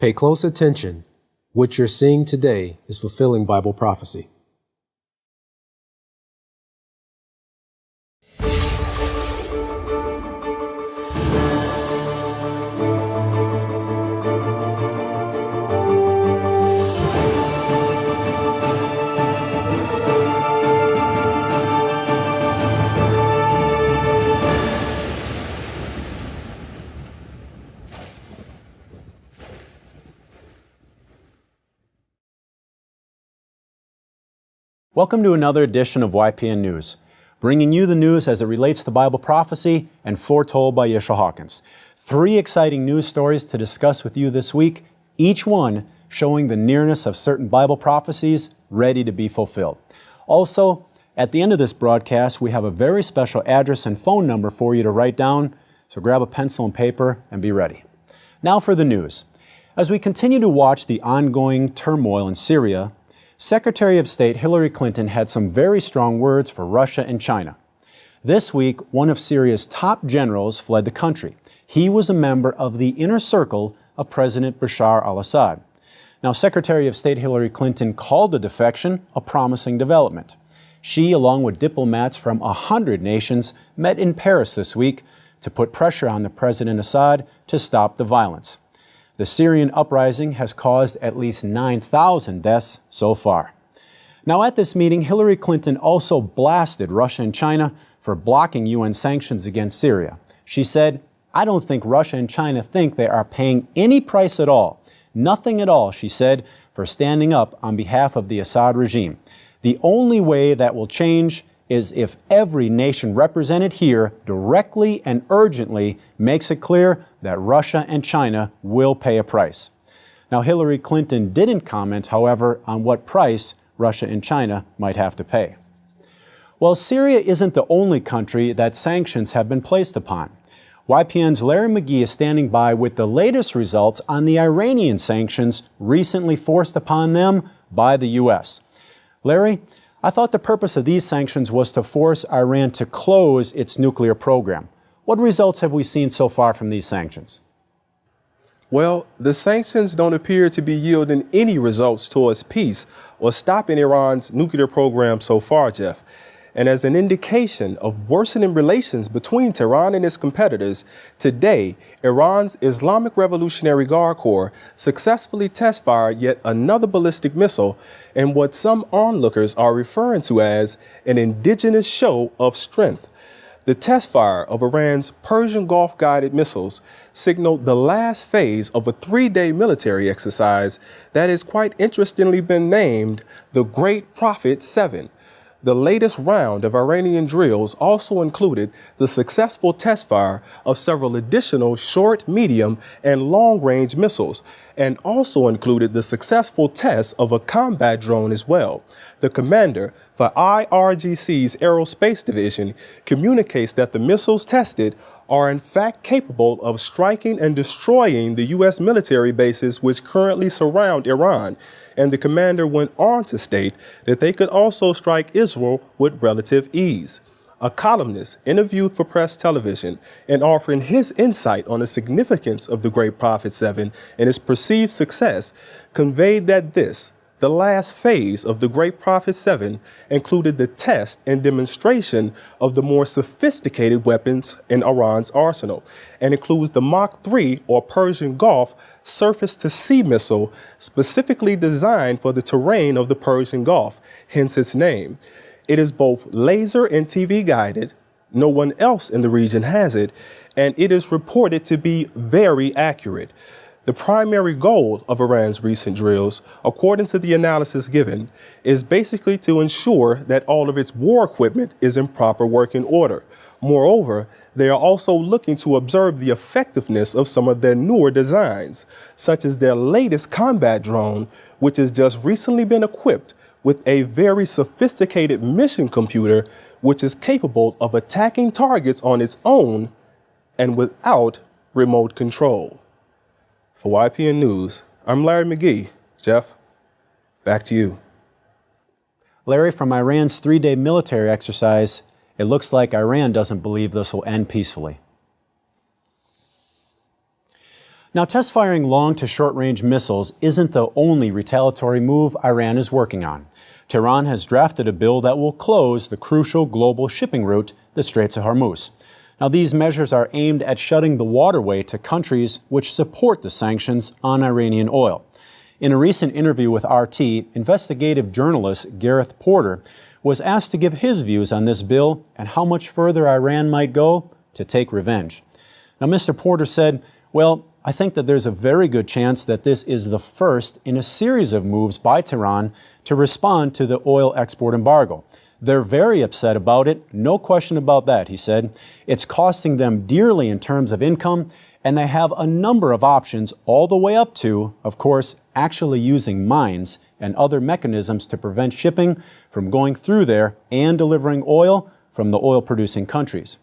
Pay close attention. What you're seeing today is fulfilling Bible prophecy. Welcome to another edition of YPN News, bringing you the news as it relates to Bible prophecy and foretold by Yeshua Hawkins. 3 exciting news stories to discuss with you this week, each one showing the nearness of certain Bible prophecies ready to be fulfilled. Also, at the end of this broadcast, we have a very special address and phone number for you to write down, so grab a pencil and paper and be ready. Now for the news. As we continue to watch the ongoing turmoil in Syria, Secretary of State Hillary Clinton had some very strong words for Russia and China. This week, one of Syria's top generals fled the country. He was a member of the inner circle of President Bashar al-Assad. Now, Secretary of State Hillary Clinton called the defection a promising development. She, along with diplomats from 100 nations, met in Paris this week to put pressure on the President Assad to stop the violence. The Syrian uprising has caused at least 9,000 deaths so far. Now, at this meeting, Hillary Clinton also blasted Russia and China for blocking UN sanctions against Syria. She said, "I don't think Russia and China think they are paying any price at all, nothing at all," she said, for standing up on behalf of the Assad regime. The only way that will change is if every nation represented here directly and urgently makes it clear that Russia and China will pay a price. Now, Hillary Clinton didn't comment, however, on what price Russia and China might have to pay. Well, Syria isn't the only country that sanctions have been placed upon. YPN's Larry McGee is standing by with the latest results on the Iranian sanctions recently forced upon them by the U.S. Larry, I thought the purpose of these sanctions was to force Iran to close its nuclear program. What results have we seen so far from these sanctions? Well, the sanctions don't appear to be yielding any results towards peace or stopping Iran's nuclear program so far, Jeff. And as an indication of worsening relations between Tehran and its competitors, today, Iran's Islamic Revolutionary Guard Corps successfully test-fired yet another ballistic missile in what some onlookers are referring to as an indigenous show of strength. The test fire of Iran's Persian Gulf-guided missiles signaled the last phase of a 3-day military exercise that has quite interestingly been named the Great Prophet 7. The latest round of Iranian drills also included the successful test fire of several additional short, medium, and long-range missiles, and also included the successful test of a combat drone as well. The commander for IRGC's Aerospace Division communicates that the missiles tested are in fact capable of striking and destroying the U.S. military bases which currently surround Iran. And the commander went on to state that they could also strike Israel with relative ease. A columnist interviewed for Press Television and offering his insight on the significance of the Great Prophet 7 and its perceived success conveyed that the last phase of the Great Prophet 7 included the test and demonstration of the more sophisticated weapons in Iran's arsenal and includes the Mach 3 or Persian Gulf surface-to-sea missile specifically designed for the terrain of the Persian Gulf, hence its name. It is both laser and TV guided, no one else in the region has it, and it is reported to be very accurate. The primary goal of Iran's recent drills, according to the analysis given, is basically to ensure that all of its war equipment is in proper working order. Moreover, they are also looking to observe the effectiveness of some of their newer designs, such as their latest combat drone, which has just recently been equipped with a very sophisticated mission computer, which is capable of attacking targets on its own and without remote control. For YPN News, I'm Larry McGee. Jeff, back to you. Larry, from Iran's 3-day military exercise, it looks like Iran doesn't believe this will end peacefully. Now, test firing long to short-range missiles isn't the only retaliatory move Iran is working on. Tehran has drafted a bill that will close the crucial global shipping route, the Straits of Hormuz. Now, these measures are aimed at shutting the waterway to countries which support the sanctions on Iranian oil. In a recent interview with RT, investigative journalist Gareth Porter was asked to give his views on this bill and how much further Iran might go to take revenge. Now, Mr. Porter said, "Well, I think that there's a very good chance that this is the first in a series of moves by Tehran to respond to the oil export embargo. They're very upset about it, no question about that," he said. "It's costing them dearly in terms of income, and they have a number of options all the way up to, of course, actually using mines and other mechanisms to prevent shipping from going through there and delivering oil from the oil-producing countries."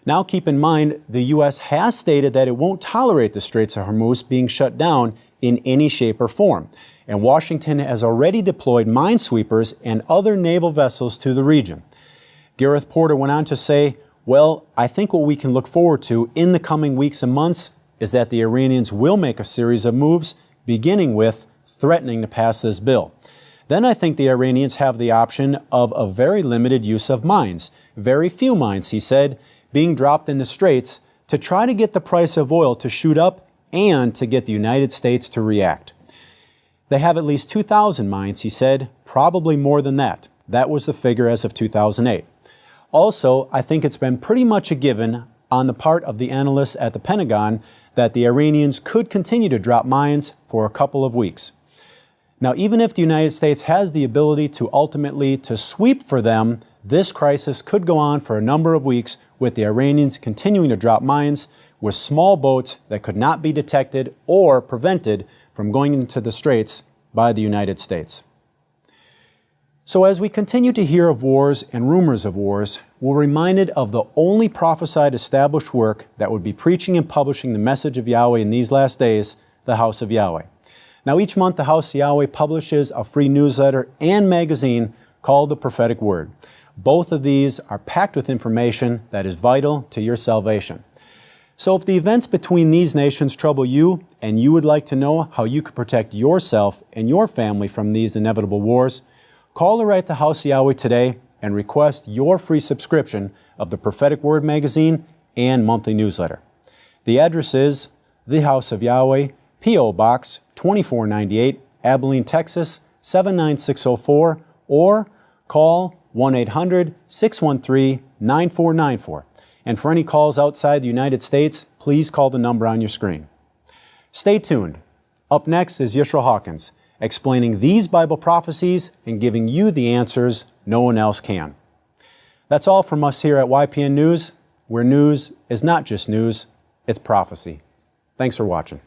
Now, keep in mind, the U.S. has stated that it won't tolerate the Straits of Hormuz being shut down in any shape or form, and Washington has already deployed minesweepers and other naval vessels to the region. Gareth Porter went on to say, "Well, I think what we can look forward to in the coming weeks and months is that the Iranians will make a series of moves, beginning with threatening to pass this bill. Then I think the Iranians have the option of a very limited use of mines, very few mines," he said, "being dropped in the Straits to try to get the price of oil to shoot up and to get the United States to react. They have at least 2,000 mines," he said, "probably more than that." That was the figure as of 2008. Also, I think it's been pretty much a given on the part of the analysts at the Pentagon that the Iranians could continue to drop mines for a couple of weeks. Now, even if the United States has the ability to ultimately to sweep for them, this crisis could go on for a number of weeks with the Iranians continuing to drop mines with small boats that could not be detected or prevented from going into the Straits by the United States. So as we continue to hear of wars and rumors of wars, we're reminded of the only prophesied established work that would be preaching and publishing the message of Yahweh in these last days, the House of Yahweh. Now, each month, the House of Yahweh publishes a free newsletter and magazine called The Prophetic Word. Both of these are packed with information that is vital to your salvation. So if the events between these nations trouble you and you would like to know how you can protect yourself and your family from these inevitable wars, call or write the House of Yahweh today and request your free subscription of the Prophetic Word magazine and monthly newsletter. The address is The House of Yahweh, P.O. Box 2498, Abilene, Texas 79604, or call 1-800-613-9494. And for any calls outside the United States, please call the number on your screen. Stay tuned. Up next is Yisrael Hawkins, explaining these Bible prophecies and giving you the answers no one else can. That's all from us here at YPN News, where news is not just news, it's prophecy. Thanks for watching.